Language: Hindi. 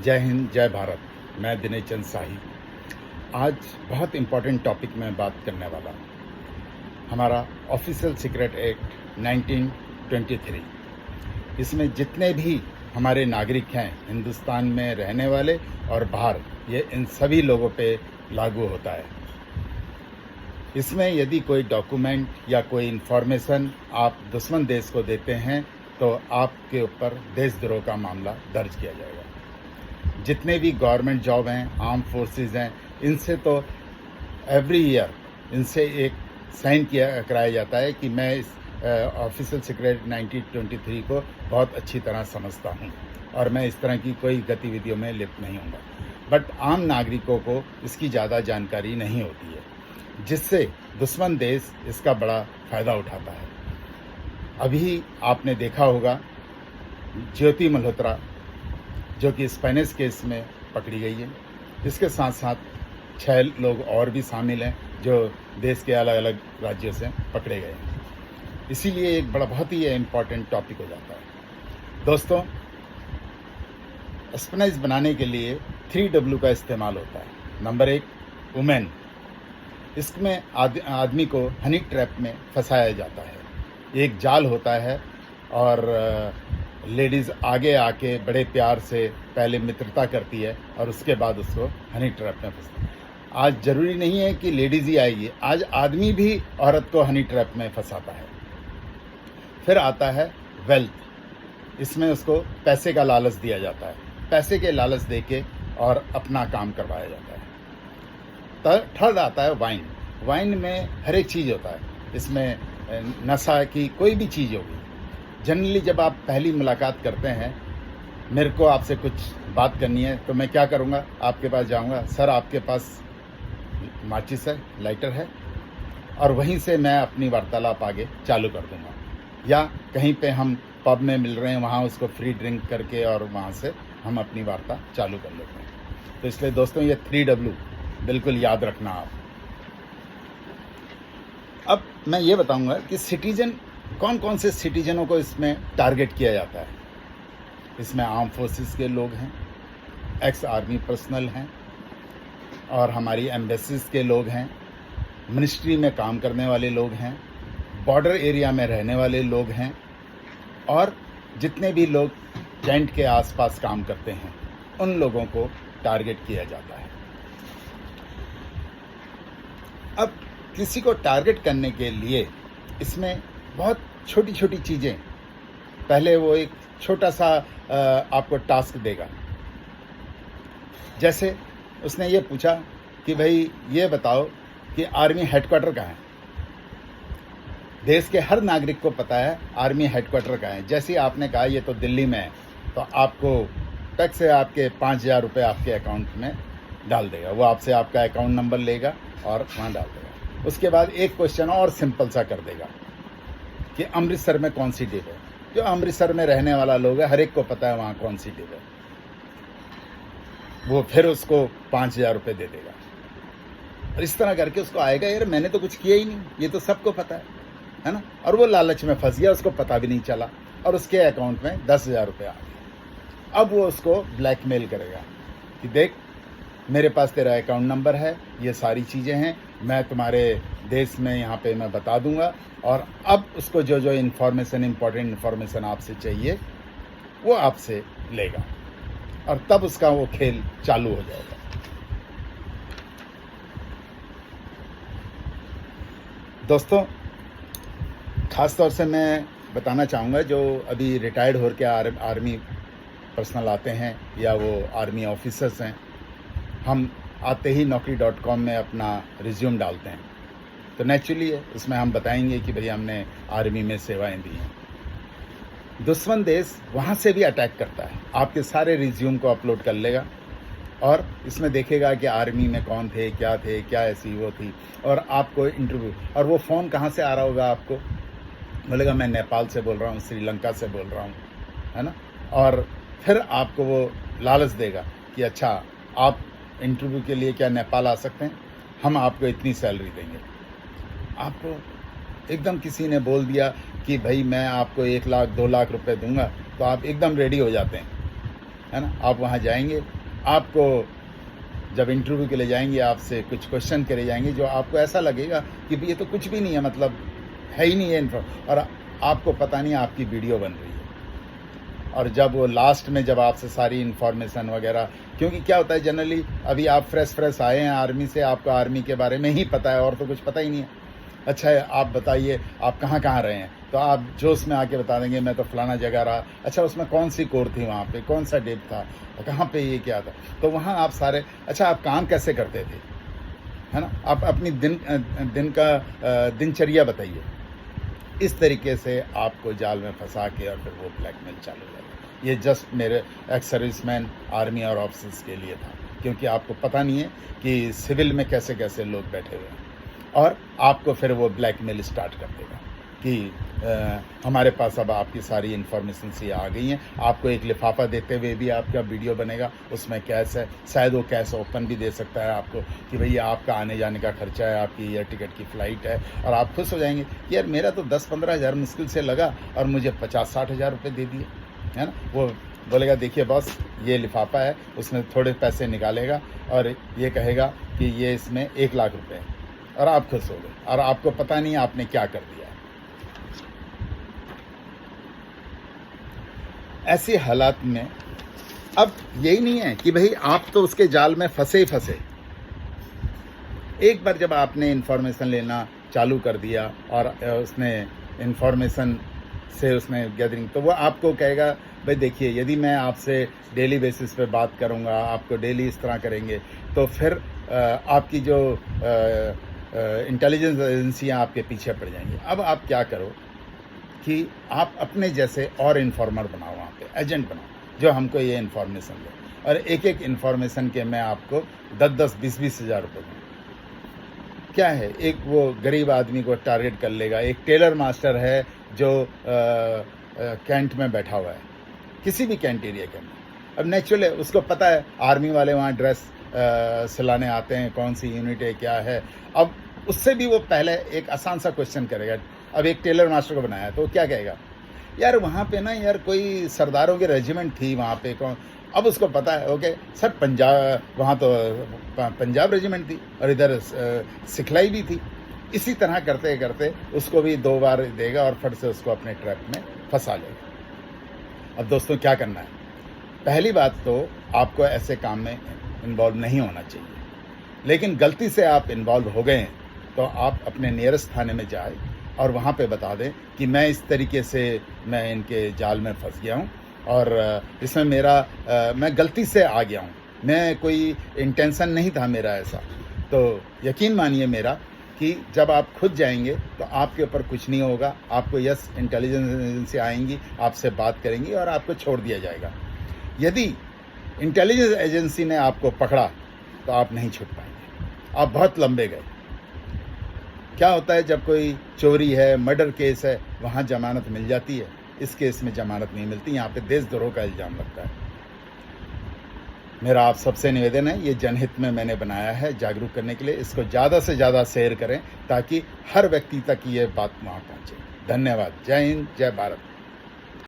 जय हिंद, जय भारत। मैं दिनेश चंद शाही। आज बहुत इम्पोर्टेंट टॉपिक में बात करने वाला हूँ। हमारा ऑफिशियल सीक्रेट एक्ट 1923। इसमें जितने भी हमारे नागरिक हैं हिंदुस्तान में रहने वाले और बाहर, ये इन सभी लोगों पे लागू होता है। इसमें यदि कोई डॉक्यूमेंट या कोई इन्फॉर्मेशन आप दुश्मन देश को देते हैं तो आपके ऊपर देशद्रोह का मामला दर्ज किया जाएगा। जितने भी गवर्नमेंट जॉब हैं, आर्म फोर्सेस हैं, इनसे तो एवरी ईयर इनसे एक साइन कराया जाता है कि मैं इस ऑफिशियल सीक्रेट 1923 को बहुत अच्छी तरह समझता हूं और मैं इस तरह की कोई गतिविधियों में लिप्त नहीं हूँगा। बट आम नागरिकों को इसकी ज़्यादा जानकारी नहीं होती है, जिससे दुश्मन देश इसका बड़ा फ़ायदा उठाता है। अभी आपने देखा होगा ज्योति मल्होत्रा, जो कि स्पेनिश केस में पकड़ी गई है। इसके साथ साथ 6 लोग और भी शामिल हैं जो देश के अलग अलग राज्यों से पकड़े गए हैं। इसीलिए एक बहुत ही इम्पोर्टेंट टॉपिक हो जाता है। दोस्तों, स्पेनिश बनाने के लिए 3W का इस्तेमाल होता है। Number 1, women. इसमें आदमी को हनी ट्रैप में फंसाया जाता है। एक जाल होता है और लेडीज़ आगे आके बड़े प्यार से पहले मित्रता करती है और उसके बाद उसको हनी ट्रैप में फंसती है। आज ज़रूरी नहीं है कि लेडीज़ ही आएगी, आज आदमी भी औरत को हनी ट्रैप में फंसाता है। फिर आता है वेल्थ। इसमें उसको पैसे का लालच दिया जाता है। पैसे के लालच देके और अपना काम करवाया जाता है। थर्ड आता है वाइन। वाइन में हर एक चीज़ होता है। इसमें नशा की कोई भी चीज़ होगी। जनरली जब आप पहली मुलाकात करते हैं, मेरे को आपसे कुछ बात करनी है तो मैं क्या करूँगा, आपके पास जाऊँगा, सर आपके पास माचिस है, लाइटर है, और वहीं से मैं अपनी वार्तालाप आगे चालू कर दूँगा। या कहीं पे हम पब में मिल रहे हैं, वहाँ उसको फ्री ड्रिंक करके और वहाँ से हम अपनी वार्ता चालू कर लेते हैं। तो इसलिए दोस्तों, ये 3W बिल्कुल याद रखना आप। अब मैं ये बताऊँगा कि सिटीजन, कौन कौन से सिटीजनों को इसमें टारगेट किया जाता है। इसमें आर्म फोर्सेस के लोग हैं, एक्स आर्मी पर्सनल हैं, और हमारी एम्बेसीज के लोग हैं, मिनिस्ट्री में काम करने वाले लोग हैं, बॉर्डर एरिया में रहने वाले लोग हैं, और जितने भी लोग कैंट के आसपास काम करते हैं, उन लोगों को टारगेट किया जाता है। अब किसी को टारगेट करने के लिए इसमें बहुत छोटी छोटी चीज़ें, पहले वो एक छोटा सा आपको टास्क देगा। जैसे उसने ये पूछा कि भाई ये बताओ कि आर्मी हेडक्वार्टर कहाँ है। देश के हर नागरिक को पता है आर्मी हेडक्वार्टर कहाँ है। जैसे आपने कहा ये तो दिल्ली में है, तो आपको टैक्स से आपके 5,000 रुपये आपके अकाउंट में डाल देगा। वो आपसे आपका अकाउंट नंबर लेगा और वहाँ डाल देगा। उसके बाद एक क्वेश्चन और सिंपल सा कर देगा कि अमृतसर में कौन सी डिब है। जो अमृतसर में रहने वाला लोग है, हर एक को पता है वहाँ कौन सी डिब है। वो फिर उसको 5,000 रुपये दे देगा। और इस तरह करके उसको आएगा, यार मैंने तो कुछ किया ही नहीं, ये तो सबको पता है ना। और वो लालच में फंस गया, उसको पता भी नहीं चला और उसके अकाउंट में 10,000 रुपये आ गए। अब वो उसको ब्लैकमेल करेगा कि देख, मेरे पास तेरा अकाउंट नंबर है, ये सारी चीज़ें हैं, मैं तुम्हारे देश में यहाँ पे मैं बता दूंगा। और अब उसको जो जो इन्फॉर्मेशन, इम्पोर्टेंट इन्फॉर्मेशन आपसे चाहिए वो आपसे लेगा, और तब उसका वो खेल चालू हो जाएगा। दोस्तों, ख़ास तौर से मैं बताना चाहूँगा जो अभी रिटायर्ड हो के आर्मी पर्सनल आते हैं या वो आर्मी ऑफिसर्स हैं, हम आते ही naukri.com में अपना रिज्यूम डालते हैं, तो नेचुरली उसमें हम बताएंगे कि भाई हमने आर्मी में सेवाएं दी हैं। दुश्मन देश वहाँ से भी अटैक करता है, आपके सारे रिज्यूम को अपलोड कर लेगा और इसमें देखेगा कि आर्मी में कौन थे, क्या ऐसी वो थी, और आपको इंटरव्यू। और वो फ़ोन कहाँ से आ रहा होगा आपको, बोलेगा मैं नेपाल से बोल रहा हूँ, श्रीलंका से बोल रहा हूँ, है ना। और फिर आपको वो लालच देगा कि अच्छा आप इंटरव्यू के लिए क्या नेपाल आ सकते हैं, हम आपको इतनी सैलरी देंगे। आपको एकदम किसी ने बोल दिया कि भाई मैं आपको 1 लाख 2 लाख रुपए दूंगा, तो आप एकदम रेडी हो जाते हैं, है ना। आप वहाँ जाएंगे आपको जब इंटरव्यू के लिए जाएंगे आपसे कुछ क्वेश्चन करे जाएंगे जो आपको ऐसा लगेगा कि ये तो कुछ भी नहीं है, मतलब है ही नहीं है और आपको पता नहीं आपकी वीडियो बन रही है। और जब वो लास्ट में जब आपसे सारी इन्फॉर्मेशन वगैरह, क्योंकि क्या होता है जनरली अभी आप फ्रेश आए हैं आर्मी से, आपको आर्मी के बारे में ही पता है और तो कुछ पता ही नहीं है। अच्छा है, आप बताइए आप कहाँ रहे हैं, तो आप जोश में आके बता देंगे मैं तो फलाना जगह रहा। अच्छा, उसमें कौन सी कोर थी, वहाँ पे कौन सा डेट था, कहाँ पे ये क्या था, तो वहाँ आप सारे, अच्छा आप काम कैसे करते थे, है ना, आप अपनी दिन का दिनचर्या बताइए। इस तरीके से आपको जाल में फंसा के और फिर वो ब्लैकमेल चालू हो जाएगा। ये जस्ट मेरे एक्स सर्विसमैन आर्मी और ऑफिसर्स के लिए था, क्योंकि आपको पता नहीं है कि सिविल में कैसे कैसे लोग बैठे हुए हैं और आपको फिर वो ब्लैकमेल स्टार्ट कर देगा कि हमारे पास अब आपकी सारी इन्फॉर्मेशन सी आ गई हैं, आपको एक लिफाफा देते हुए भी आपका वीडियो बनेगा, उसमें कैश है, शायद वो कैश ओपन भी दे सकता है आपको कि भैया आपका आने जाने का खर्चा है, आपकी एयर टिकट की फ़्लाइट है, और आप खुश हो जाएंगे कि यार मेरा तो 10-15 हज़ार मुश्किल से लगा और मुझे 50-60 हज़ार रुपये दे दिए, है ना। वो बोलेगा देखिए बॉस ये लिफाफा है, उसमें थोड़े पैसे निकालेगा और ये कहेगा कि ये इसमें 1 लाख रुपये है, और आप खुश हो गए और आपको पता नहीं आपने क्या कर दिया। ऐसे हालात में अब यही नहीं है कि भाई आप तो उसके जाल में फंसे ही फंसे। एक बार जब आपने इन्फॉर्मेशन लेना चालू कर दिया और उसने इन्फॉर्मेशन से उसने गैदरिंग, तो वो आपको कहेगा भाई देखिए यदि मैं आपसे डेली बेसिस पे बात करूँगा, आपको डेली इस तरह करेंगे, तो फिर आपकी जो इंटेलिजेंस एजेंसियाँ आपके पीछे पड़ जाएंगी। अब आप क्या करो कि आप अपने जैसे और इन्फॉर्मर बनाओ, वहाँ पे एजेंट बनाओ जो हमको ये इन्फॉर्मेशन दे, और एक इन्फॉर्मेशन के मैं आपको 10-10, 20-20 हज़ार रुपये दूँ। क्या है, एक वो गरीब आदमी को टारगेट कर लेगा, एक टेलर मास्टर है जो कैंट में बैठा हुआ है, किसी भी कैंट एरिया के अंदर। अब नेचुरल है, उसको पता है आर्मी वाले वहाँ ड्रेस सिलाने आते हैं, कौन सी यूनिट है क्या है। अब उससे भी वो पहले एक आसान सा क्वेश्चन करेगा। अब एक टेलर मास्टर को बनाया तो वो क्या कहेगा, यार वहाँ पे ना यार कोई सरदारों की रेजिमेंट थी वहाँ पे, कौन, अब उसको पता है ओके सर पंजाब, वहाँ तो पंजाब रेजिमेंट थी और इधर सिखलाई भी थी। इसी तरह करते करते उसको भी 2 बार देगा और फट से उसको अपने ट्रैप में फंसा लेगा। अब दोस्तों क्या करना है, पहली बात तो आपको ऐसे काम में इन्वॉल्व नहीं होना चाहिए, लेकिन गलती से आप इन्वॉल्व हो गए हैं तो आप अपने नियरेस्ट थाने में जाए और वहाँ पे बता दें कि मैं इस तरीके से मैं इनके जाल में फंस गया हूँ और इसमें मैं गलती से आ गया हूँ, मैं कोई इंटेंशन नहीं था मेरा ऐसा। तो यकीन मानिए मेरा कि जब आप खुद जाएंगे तो आपके ऊपर कुछ नहीं होगा, आपको यस इंटेलिजेंस एजेंसी आएंगी, आपसे बात करेंगी और आपको छोड़ दिया जाएगा। यदि इंटेलिजेंस एजेंसी ने आपको पकड़ा तो आप नहीं छूट पाएंगे, आप बहुत लंबे गए। क्या होता है जब कोई चोरी है, मर्डर केस है, वहाँ जमानत मिल जाती है, इस केस में जमानत नहीं मिलती, यहाँ पे देशद्रोह का इल्ज़ाम लगता है। मेरा आप सबसे निवेदन है, ये जनहित में मैंने बनाया है जागरूक करने के लिए, इसको ज़्यादा से ज़्यादा शेयर करें ताकि हर व्यक्ति तक ये बात वहाँ पहुँचे। धन्यवाद। जय हिंद, जय भारत।